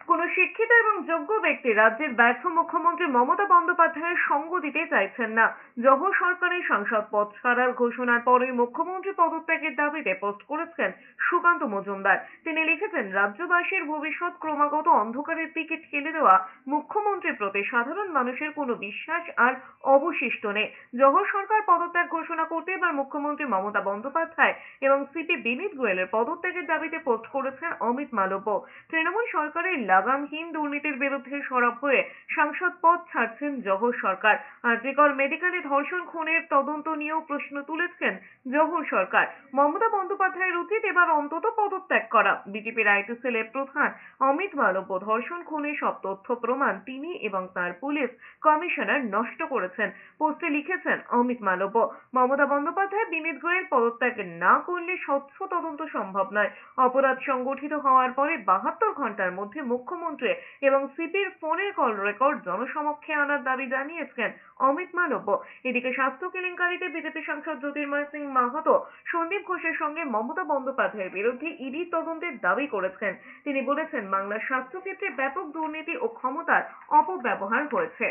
কোন শিক্ষিত এবং যোগ্য ব্যক্তি রাজ্যের ব্যর্থ মুখ্যমন্ত্রী মমতা বন্দ্যোপাধ্যায়ের সঙ্গ দিতে চাইছেন না। জোহর সরকারের সাংসদ পদ ছাড়ার ঘোষণার পরে মুখ্যমন্ত্রী পদত্যাগের দাবিতে পোস্ট করেছেন সুকান্ত মজুমদার। তিনি লিখেছেন, রাজ্যবাসীর ভবিষ্যৎ ক্রমাগত অন্ধকারের দিকে ঠেলে দেওয়া মুখ্যমন্ত্রীর প্রতি সাধারণ মানুষের কোনো বিশ্বাস আর অবশিষ্ট নেই। জোহর সরকার পদত্যাগ ঘোষণা করতে এবার মুখ্যমন্ত্রী মমতা বন্দ্যোপাধ্যায় এবং সিপি বিনীত গোয়েলের পদত্যাগের দাবিতে পোস্ট করেছেন অমিত মালব্য। তৃণমূল সরকারের লাগামহীন দুর্নীতির বিরুদ্ধে সরব হয়ে সাংসদ পদ ছাড়ছেন জোহর সরকার। আরজিকর মেডিকেলে ধর্ষণ খুনের তদন্ত নিয়েও প্রশ্ন তুলেছেন জোহর সরকার। মমতা বন্দ্যোপাধ্যায়ের উচিত এবার অন্তত পদত্যাগ করা। বিজেপির আইটি সেলের প্রধান অমিত মালব্য ধর্ষণ খুনের সব তথ্য প্রমাণ তিনি এবং তার পুলিশ কমিশনার নষ্ট করেছেন। পোস্টে লিখেছেন অমিত মালব্য, মমতা বন্দ্যোপাধ্যায় বিনীত গোয়েল পদত্যাগ না করলে স্বচ্ছ তদন্ত সম্ভব নয়। অপরাধ সংগঠিত হওয়ার পরে 72 ঘন্টার মধ্যে মুখ্যমন্ত্রী এবং সিপির ফোনের কল রেকর্ড জনসমক্ষে আনার দাবি জানিয়েছেন অমিত মালব্য। এদিকে স্বাস্থ্য কেলেঙ্কারিতে বিজেপি সাংসদ জ্যোতির্ময় সিং মাহাতো সন্দীপ ঘোষের সঙ্গে মমতা বন্দ্যোপাধ্যায়ের বিরুদ্ধে ইডি তদন্তের দাবি করেছেন। তিনি বলেছেন, বাংলার স্বাস্থ্য ক্ষেত্রে ব্যাপক দুর্নীতি ও ক্ষমতার অপব্যবহার হয়েছে।